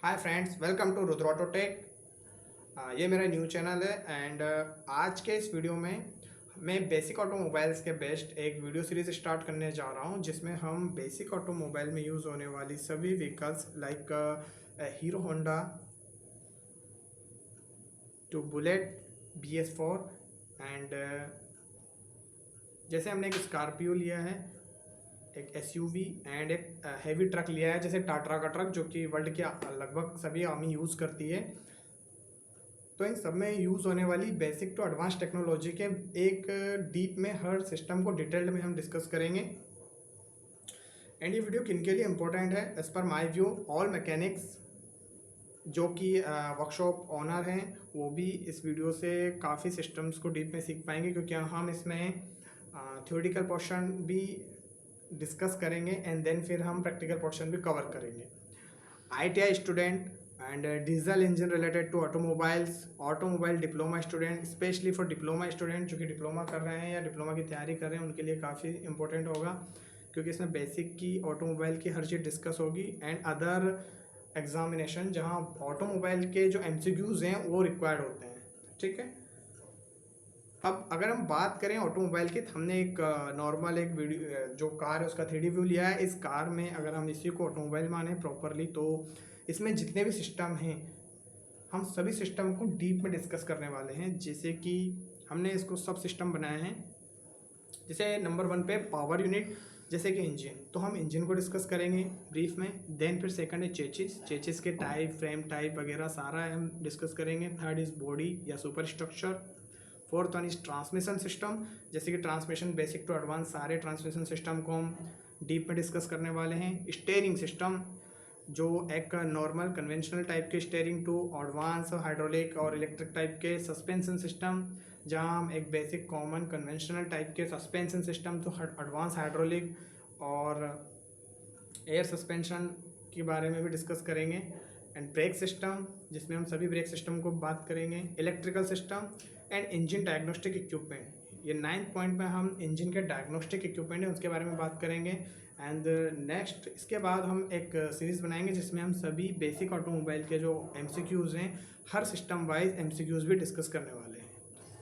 Hi friends, welcome to Rudra auto tech. ये मेरा new channel है एंड आज के इस वीडियो में मैं बेसिक ऑटोमोबाइल्स के बेस्ट एक वीडियो सीरीज स्टार्ट करने जा रहा हूँ, जिसमें हम बेसिक ऑटोमोबाइल में यूज़ होने वाली सभी vehicles like hero Honda to bullet BS4 and जैसे हमने एक स्कॉर्पियो लिया है, एक SUV एंड एक हैवी ट्रक लिया है जैसे टाटा का ट्रक, जो कि वर्ल्ड के लगभग सभी आर्मी यूज़ करती है। तो इन सब में यूज़ होने वाली बेसिक टू एडवांस टेक्नोलॉजी के एक डीप में हर सिस्टम को डिटेल्ड में हम डिस्कस करेंगे। एंड ये वीडियो किन के लिए इम्पोर्टेंट है? As per my view, all mechanics जो कि वर्कशॉप ओनर हैं वो भी इस वीडियो से काफ़ी सिस्टम्स को डीप में सीख पाएंगे, क्योंकि हम इसमें थ्योरेटिकल पोर्शन भी डिस्कस करेंगे एंड देन फिर हम प्रैक्टिकल पोर्शन भी कवर करेंगे। ITI student and diesel engine related to automobile diploma student, specially for diploma student जो कि डिप्लोमा कर रहे हैं या डिप्लोमा की तैयारी कर रहे हैं, उनके लिए काफ़ी इंपॉर्टेंट होगा, क्योंकि इसमें बेसिक की ऑटोमोबाइल की हर चीज़ डिस्कस होगी एंड अदर एग्जामिनेशन जहां ऑटोमोबाइल के जो MCQs हैं वो रिक्वायर्ड होते हैं। ठीक है, अब अगर हम बात करें ऑटोमोबाइल की, तो हमने एक नॉर्मल एक वीडियो जो कार है उसका 3D व्यू लिया है। इस कार में अगर हम इसी को ऑटोमोबाइल माने प्रॉपरली, तो इसमें जितने भी सिस्टम हैं हम सभी सिस्टम को डीप में डिस्कस करने वाले हैं। जैसे कि हमने इसको सब सिस्टम बनाए हैं, जैसे नंबर 1 पे पावर यूनिट, जैसे कि इंजन, तो हम इंजन को डिस्कस करेंगे ब्रीफ में। देन फिर सेकंड है चेचिस के टाइप, फ्रेम टाइप वगैरह सारा हम डिस्कस करेंगे। थर्ड इज़ बॉडी या super structure. Fourth one is transmission system, जैसे कि ट्रांसमिशन बेसिक टू एडवांस सारे ट्रांसमिशन सिस्टम को हम डीप में डिस्कस करने वाले हैं। स्टेयरिंग सिस्टम, जो एक नॉर्मल कन्वेंशनल टाइप के स्टेयरिंग टू एडवांस हाइड्रोलिक और इलेक्ट्रिक टाइप के सस्पेंशन सिस्टम, जहां हम एक बेसिक कॉमन कन्वेंशनल टाइप के suspension system to advance hydraulic और एयर सस्पेंशन के बारे में भी डिस्कस करेंगे। एंड ब्रेक सिस्टम, जिसमें हम सभी ब्रेक सिस्टम को बात करेंगे। Electrical system and engine diagnostic equipment, ये 9th पॉइंट में हम इंजन के डायग्नोस्टिक इक्विपमेंट है उसके बारे में बात करेंगे। एंड नेक्स्ट इसके बाद हम एक सीरीज़ बनाएंगे जिसमें हम सभी बेसिक ऑटोमोबाइल के जो MCQs हैं, हर सिस्टम वाइज MCQs भी डिस्कस करने वाले हैं।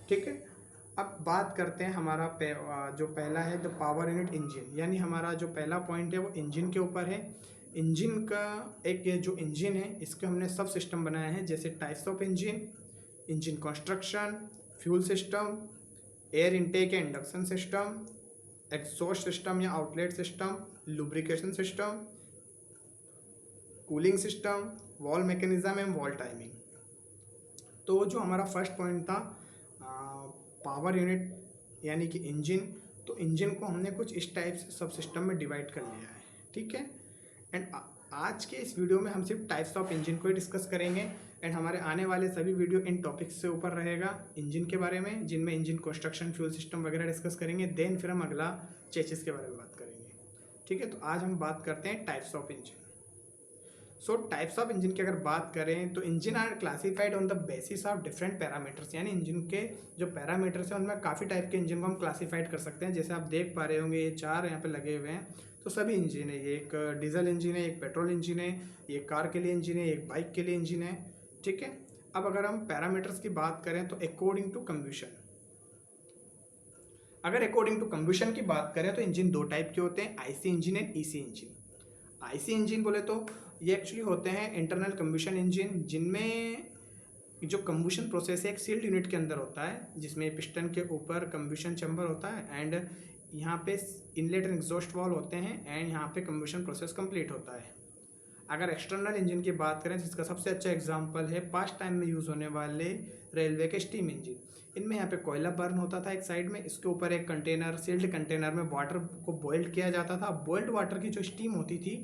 ठीक है, अब बात करते हैं हमारा जो पहला है द पावर यूनिट इंजन, यानी हमारा जो पहला पॉइंट है वो इंजन के ऊपर है। इंजन का एक ये जो इंजन है इसके हमने सब सिस्टम बनाए हैं, जैसे types of engine construction, fuel system, air intake and induction system, exhaust system या outlet system, lubrication system, cooling system, valve mechanism and valve timing. तो जो हमारा फर्स्ट पॉइंट था पावर यूनिट यानी कि इंजन, तो इंजन को हमने कुछ इस टाइप से सब सिस्टम में डिवाइड कर लिया है। ठीक है, एंड आज के इस वीडियो में हम सिर्फ टाइप्स ऑफ इंजन को ही डिस्कस करेंगे एंड हमारे आने वाले सभी वीडियो इन टॉपिक्स से ऊपर रहेगा इंजन के बारे में, जिनमें इंजन कंस्ट्रक्शन, फ्यूल सिस्टम वगैरह डिस्कस करेंगे। देन फिर हम अगला चेसिस के बारे में बात करेंगे। ठीक है, तो आज हम बात करते हैं types of engine. So types of engine की अगर बात करें तो engine are classified on the basis of different parameters, यानी इंजन के जो पैरामीटर्स हैं उनमें काफ़ी टाइप के इंजन को हम क्लासिफाइड कर सकते हैं। जैसे आप देख पा रहे होंगे ये 4 यहाँ पे लगे हुए हैं, तो सभी इंजन है। ये एक डीजल इंजन है, एक पेट्रोल इंजन है, ये कार के लिए इंजन है, एक बाइक के लिए इंजन है। ठीक है, अब अगर हम पैरामीटर्स की बात करें तो अकॉर्डिंग टू कंबशन, अगर अकॉर्डिंग टू कंबशन की बात करें तो इंजन 2 टाइप के होते हैं, IC engine and EC engine. IC engine बोले तो ये एक्चुअली होते हैं इंटरनल कंबशन इंजन, जिनमें जो कंबशन प्रोसेस है एक सील्ड यूनिट के अंदर होता है, जिसमें पिस्टन के ऊपर कंबशन चैम्बर होता है एंड यहाँ पे इनलेट एंड एग्जॉस्ट वाल्व होते हैं एंड यहाँ पे कंबशन प्रोसेस कंप्लीट होता है। अगर एक्सटर्नल इंजन की बात करें, जिसका सबसे अच्छा एग्जांपल है पास्ट टाइम में यूज़ होने वाले रेलवे के स्टीम इंजन। इनमें यहाँ पे कोयला बर्न होता था एक साइड में, इसके ऊपर एक कंटेनर, सील्ड कंटेनर में वाटर को बॉइल्ड किया जाता था। बॉइल्ड वाटर की जो स्टीम होती थी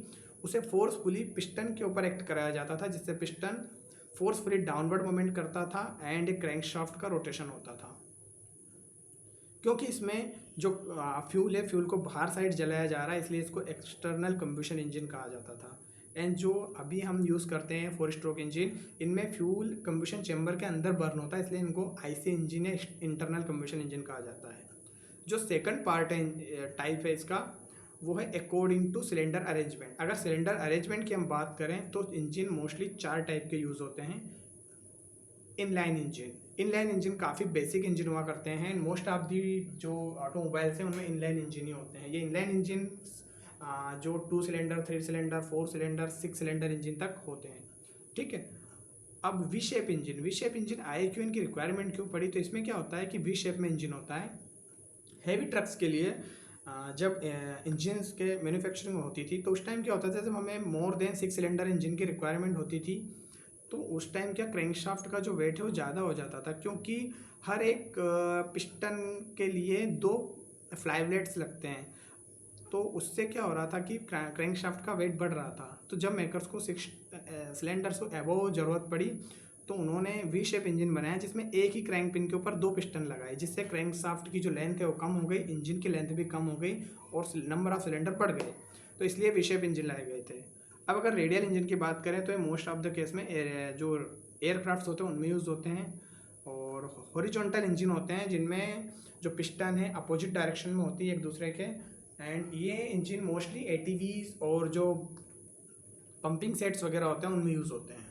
उसे फोर्सफुली पिस्टन के ऊपर एक्ट कराया जाता था, जिससे पिस्टन फोर्सफुली डाउनवर्ड मूवमेंट करता था एंड क्रैंकशाफ्ट का रोटेशन होता था। क्योंकि इसमें जो फ्यूल है, फ्यूल को बाहर साइड जलाया जा रहा है, इसलिए इसको एक्सटर्नल कंबशन इंजन कहा जाता था। एंड जो अभी हम यूज़ करते हैं 4 स्ट्रोक इंजन, इनमें फ्यूल कंबशन चैम्बर के अंदर बर्न होता है, इसलिए इनको IC इंजन या इंटरनल कंबशन इंजन कहा जाता है। जो सेकंड पार्ट है टाइप है इसका, वो है अकॉर्डिंग टू सिलेंडर अरेंजमेंट। अगर सिलेंडर अरेंजमेंट की हम बात करें तो इंजन मोस्टली 4 टाइप के यूज़ होते हैं। इनलाइन इंजन काफ़ी बेसिक इंजन हुआ करते हैं। मोस्ट ऑफ दी जो ऑटोमोबाइल्स हैं उनमें इनलाइन इंजन ही होते हैं। ये इनलाइन इंजन जो 2 cylinder, 3 cylinder, 4 cylinder, 6 cylinder engine तक होते हैं, ठीक है। अब वी शेप इंजन आए क्यों, इनकी रिक्वायरमेंट क्यों पड़ी? तो इसमें क्या होता है कि वी शेप में इंजन होता है। हैवी ट्रक्स के लिए जब इंजन्स के मैन्युफैक्चरिंग होती थी तो उस टाइम क्या होता था, जब हमें मोर देन 6 सिलेंडर इंजन की रिक्वायरमेंट होती थी तो उस टाइम क्या क्रैंकशाफ्ट का जो वेट है वो ज़्यादा हो जाता था, क्योंकि हर एक पिस्टन के लिए 2 फ्लाईब्लेड्स लगते हैं। तो उससे क्या हो रहा था कि क्रैंकशाफ्ट का वेट बढ़ रहा था। तो जब मेकर्स को 6 सिलेंडर्स को एबोव ज़रूरत पड़ी तो उन्होंने वी शेप इंजन बनाया जिसमें एक ही क्रैंक पिन के ऊपर 2 पिस्टन लगाए, जिससे क्रैंकशाफ्ट की जो लेंथ है वो कम हो गई, इंजन की लेंथ भी कम हो गई और नंबर ऑफ सिलेंडर बढ़ गए। तो इसलिए वी शेप इंजन लाए गए थे। अब अगर रेडियल इंजन की बात करें तो ये मोस्ट ऑफ द केस में जो एयरक्राफ्ट होते हैं उनमें यूज़ होते हैं। और हॉरिजॉन्टल इंजन होते हैं जिनमें जो पिस्टन है अपोजिट डायरेक्शन में होती है एक दूसरे के। एंड ये इंजन मोस्टली एटीवीज और जो पंपिंग सेट्स वगैरह होते हैं उनमें यूज़ होते हैं।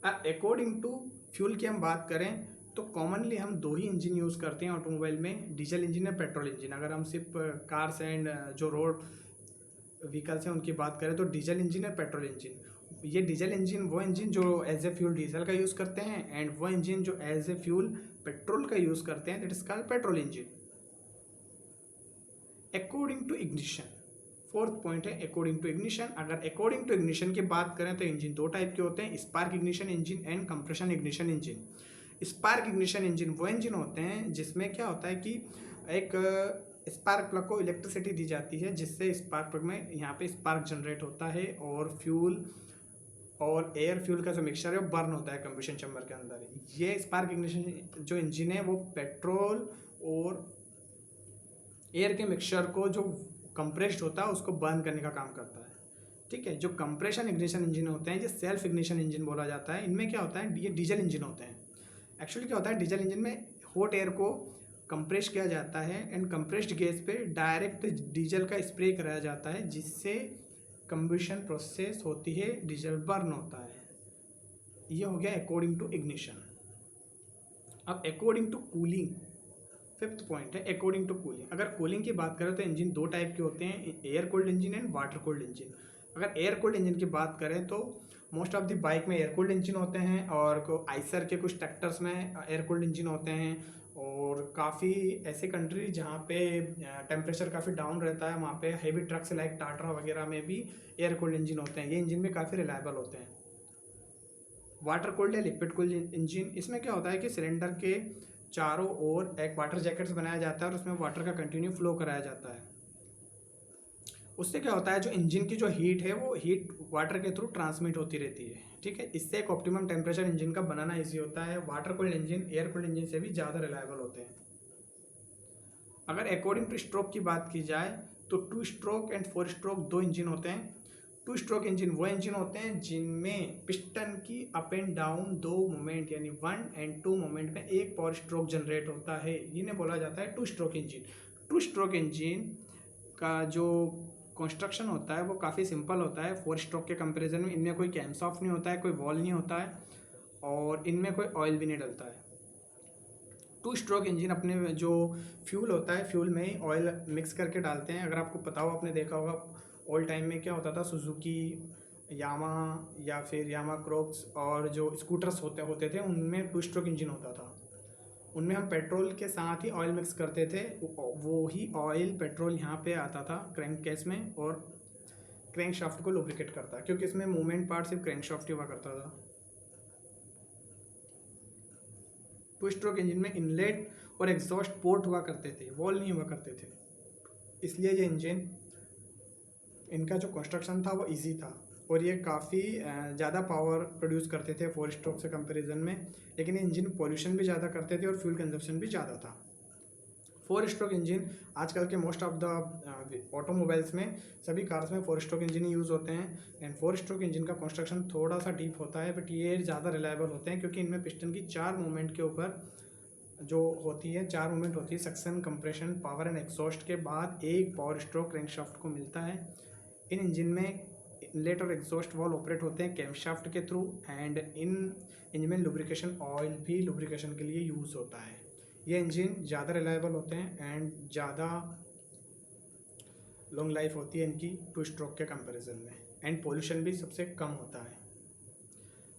अकॉर्डिंग टू फ्यूल की हम बात करें तो कॉमनली हम 2 ही इंजन यूज़ करते हैं ऑटोमोबाइल में, डीजल इंजन या पेट्रोल इंजन। अगर हम सिर्फ कार्स एंड जो रोड व्हीकल्स हैं उनकी बात करें तो डीजल इंजन या पेट्रोल इंजन। ये डीजल इंजन वो इंजन जो एज ए फ्यूल डीजल का यूज़ करते हैं, एंड वो इंजन जो एज ए फ्यूल पेट्रोल का यूज़ करते हैं, that is called petrol engine. According to ignition, fourth point है अकॉर्डिंग टू इग्निशन। अगर अकॉर्डिंग टू इग्निशन की बात करें तो इंजन 2 टाइप के होते हैं, spark ignition engine and compression ignition engine. Spark ignition engine वो इंजन होते हैं जिसमें क्या होता है कि एक स्पार्क प्लग को इलेक्ट्रिसिटी दी जाती है, जिससे स्पार्क प्लग में यहाँ पे स्पार्क जनरेट होता है और फ्यूल और एयर फ्यूल का जो मिक्सचर है वो बर्न होता है कंबशन चैम्बर के अंदर। ये स्पार्क इग्निशन जो इंजन है वो पेट्रोल और एयर के मिक्सचर को जो कंप्रेस्ड होता है उसको बर्न करने का काम करता है, ठीक है। जो कंप्रेशन इग्निशन इंजन होते हैं, ये सेल्फ इग्निशन इंजन बोला जाता है। इनमें क्या होता है, ये डीजल इंजन होते हैं। एक्चुअली क्या होता है, डीजल इंजन में हॉट एयर को कंप्रेस किया जाता है एंड कंप्रेस्ड गैस पे डायरेक्ट डीजल का स्प्रे कराया जाता है, जिससे कंबशन प्रोसेस होती है, डीजल बर्न होता है। ये हो गया अकॉर्डिंग टू इग्निशन। अब according to cooling, fifth point है अकॉर्डिंग टू कूलिंग। अगर कूलिंग की बात करें तो इंजन 2 टाइप के होते हैं, air cooled engine and water cooled engine. अगर एयर कूल्ड इंजन की बात करें तो मोस्ट ऑफ द बाइक में एयर कूल्ड इंजन होते हैं, और आइसर के कुछ ट्रैक्टर्स में एयर कूल्ड इंजन होते हैं। और काफ़ी ऐसे कंट्री जहाँ पे टेम्परेचर काफ़ी डाउन रहता है वहाँ पे हेवी ट्रक्स लाइक टाटा वगैरह में भी एयर कूल्ड इंजन होते हैं। ये इंजन भी काफ़ी रिलायबल होते हैं। वाटर कूल्ड या लिक्विड कूल्ड इंजन, इसमें क्या होता है कि सिलेंडर के चारों ओर एक वाटर जैकेट्स बनाया जाता है और उसमें वाटर का कंटिन्यू फ्लो कराया जाता है। उससे क्या होता है, जो इंजन की जो हीट है वो हीट वाटर के थ्रू ट्रांसमिट होती रहती है, ठीक है। इससे एक ऑप्टिमम टेम्परेचर इंजन का बनाना ईजी होता है। Water cooled engine air cooled engine से भी ज़्यादा रिलायबल होते हैं। अगर अकॉर्डिंग टू स्ट्रोक की बात की जाए तो 2 स्ट्रोक एंड 4 स्ट्रोक 2 इंजन होते हैं। 2 स्ट्रोक इंजन वो इंजन होते हैं जिनमें पिस्टन की अप एंड डाउन 2 मोमेंट यानी 1 एंड 2 मोमेंट में एक पावर स्ट्रोक जनरेट होता है। इन्हें बोला जाता है 2 स्ट्रोक इंजन। 2 स्ट्रोक इंजन का जो कंस्ट्रक्शन होता है वो काफ़ी सिंपल होता है 4 स्ट्रोक के कंपैरिजन में। इनमें कोई कैम्स ऑफ नहीं होता है, कोई वॉल नहीं होता है, और इनमें कोई ऑयल भी नहीं डलता है। 2 स्ट्रोक इंजन अपने जो फ्यूल होता है, फ्यूल में ही ऑयल मिक्स करके डालते हैं। अगर आपको पता हो, आपने देखा होगा ओल्ड टाइम में क्या होता था, सुजुकी, यामाहा या फिर यामा क्रॉक्स और जो स्कूटर्स होते थे उनमें 2 स्ट्रोक इंजन होता था। उनमें हम पेट्रोल के साथ ही ऑयल मिक्स करते थे, वो ही ऑयल पेट्रोल यहाँ पे आता था क्रैंक केस में और क्रैंक शाफ्ट को लुब्रिकेट करता, क्योंकि इसमें मूवमेंट पार्ट सिर्फ क्रैंक शाफ्ट ही हुआ करता था। 2 स्ट्रोक इंजन में इनलेट और एग्जॉस्ट पोर्ट हुआ करते थे, वॉल नहीं हुआ करते थे। इसलिए ये इंजन, इनका जो कंस्ट्रक्शन था वो इजी था और ये काफ़ी ज़्यादा पावर प्रोड्यूस करते थे 4 स्ट्रोक से कंपैरिजन में। लेकिन ये इंजन पॉल्यूशन भी ज़्यादा करते थे और फ्यूल कंजप्शन भी ज़्यादा था। 4 स्ट्रोक इंजन आजकल के मोस्ट ऑफ द ऑटोमोबाइल्स में, सभी कार्स में 4 स्ट्रोक इंजन ही यूज़ होते हैं। एंड 4 स्ट्रोक इंजन का कंस्ट्रक्शन थोड़ा सा डीप होता है, बट ये ज़्यादा रिलायबल होते हैं क्योंकि इनमें पिस्टन की 4 मूवमेंट के ऊपर जो होती है 4 मूवमेंट होती है, suction, compression, power and exhaust के बाद एक पावर स्ट्रोक क्रैंकशाफ्ट को मिलता है। इन इंजन में इनलेट और एग्जॉस्ट वाल्व ऑपरेट होते हैं कैमशाफ्ट के थ्रू, एंड इन इंजन में लुब्रिकेशन ऑयल भी लुब्रिकेशन के लिए यूज़ होता है। ये इंजन ज़्यादा रिलायबल होते हैं एंड ज़्यादा लॉन्ग लाइफ होती है इनकी 2 स्ट्रोक के कंपैरिजन में, एंड पोल्यूशन भी सबसे कम होता है।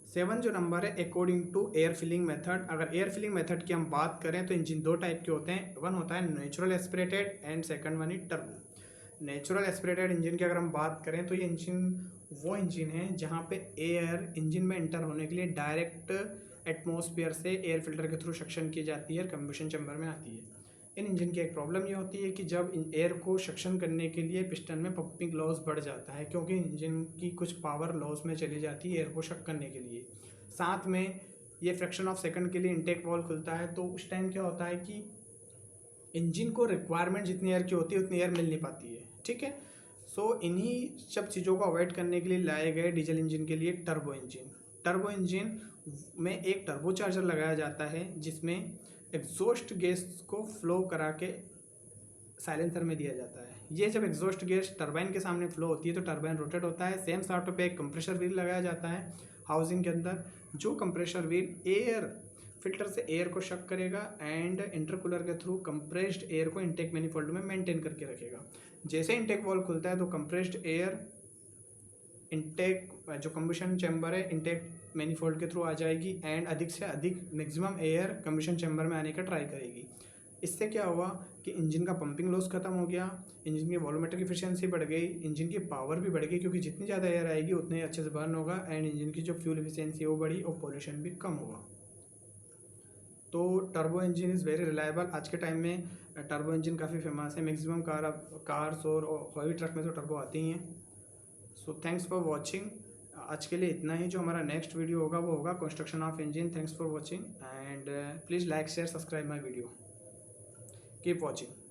7 जो नंबर है, according to air filling method. अगर एयर फिलिंग मेथड की हम बात करें तो इंजन 2 टाइप के होते हैं। वन होता है natural aspirated and second one is turbo. Natural aspirated engine की अगर हम बात करें तो ये इंजन वो इंजन है जहाँ पे एयर इंजन में एंटर होने के लिए डायरेक्ट एटमॉस्फेयर से एयर फिल्टर के थ्रू सक्शन की जाती है और कंबशन चैम्बर में आती है। इन इंजन की एक प्रॉब्लम ये होती है कि जब एयर को सक्शन करने के लिए पिस्टन में पंपिंग लॉस बढ़ जाता है, क्योंकि इंजन की कुछ पावर लॉस में चली जाती है एयर को शक करने के लिए। साथ में ये फ्रैक्शन ऑफ सेकंड के लिए इनटेक वॉल्व खुलता है, तो उस टाइम क्या होता है कि इंजन को रिक्वायरमेंट जितनी एयर की होती है उतनी एयर मिल नहीं पाती है। ठीक है, सो इन्हीं सब चीज़ों को अवॉइड करने के लिए लाए गए डीजल इंजन के लिए टर्बो इंजन। टर्बो इंजन में एक टर्बो चार्जर लगाया जाता है जिसमें एग्जॉस्ट गैस को फ्लो करा के साइलेंसर में दिया जाता है। ये जब एग्जॉस्ट गैस टरबाइन के सामने फ्लो होती है तो टरबाइन रोटेट होता है। सेम सॉर्ट पे एक कंप्रेशर व्हील लगाया जाता है हाउसिंग के अंदर, जो कंप्रेशर व्हील एयर फिल्टर से एयर को शक करेगा एंड इंटरकूलर के थ्रू कंप्रेस्ड एयर को इनटेक मैनिफोल्ड में मेंटेन करके रखेगा। जैसे इनटेक वॉल्व खुलता है तो कंप्रेस्ड एयर इनटेक जो कंबशन चैम्बर है इनटेक मैनिफोल्ड के थ्रू आ जाएगी एंड अधिक से अधिक मैक्सिमम एयर कंबशन चैम्बर में आने का ट्राई करेगी। इससे क्या हुआ कि इंजन का पंपिंग लॉस खत्म हो गया, इंजन की वॉल्यूमेट्रिक एफिशिएंसी बढ़ गई, इंजन की पावर भी बढ़ गई, क्योंकि जितनी ज़्यादा एयर आएगी उतने ही अच्छे से बर्न होगा एंड इंजन की जो फ्यूल एफिशिएंसी है वो बढ़ी और पॉल्यूशन भी कम होगा। तो turbo engine is very reliable. आज के टाइम में टर्बो इंजन काफ़ी फेमस है, मैक्सिमम कार्स और हेवी ट्रक में तो टर्बो आती ही हैं। So thanks for watching. आज के लिए इतना ही। जो हमारा नेक्स्ट वीडियो होगा वो होगा construction of engine. Thanks for watching and please like share subscribe my video. Keep watching.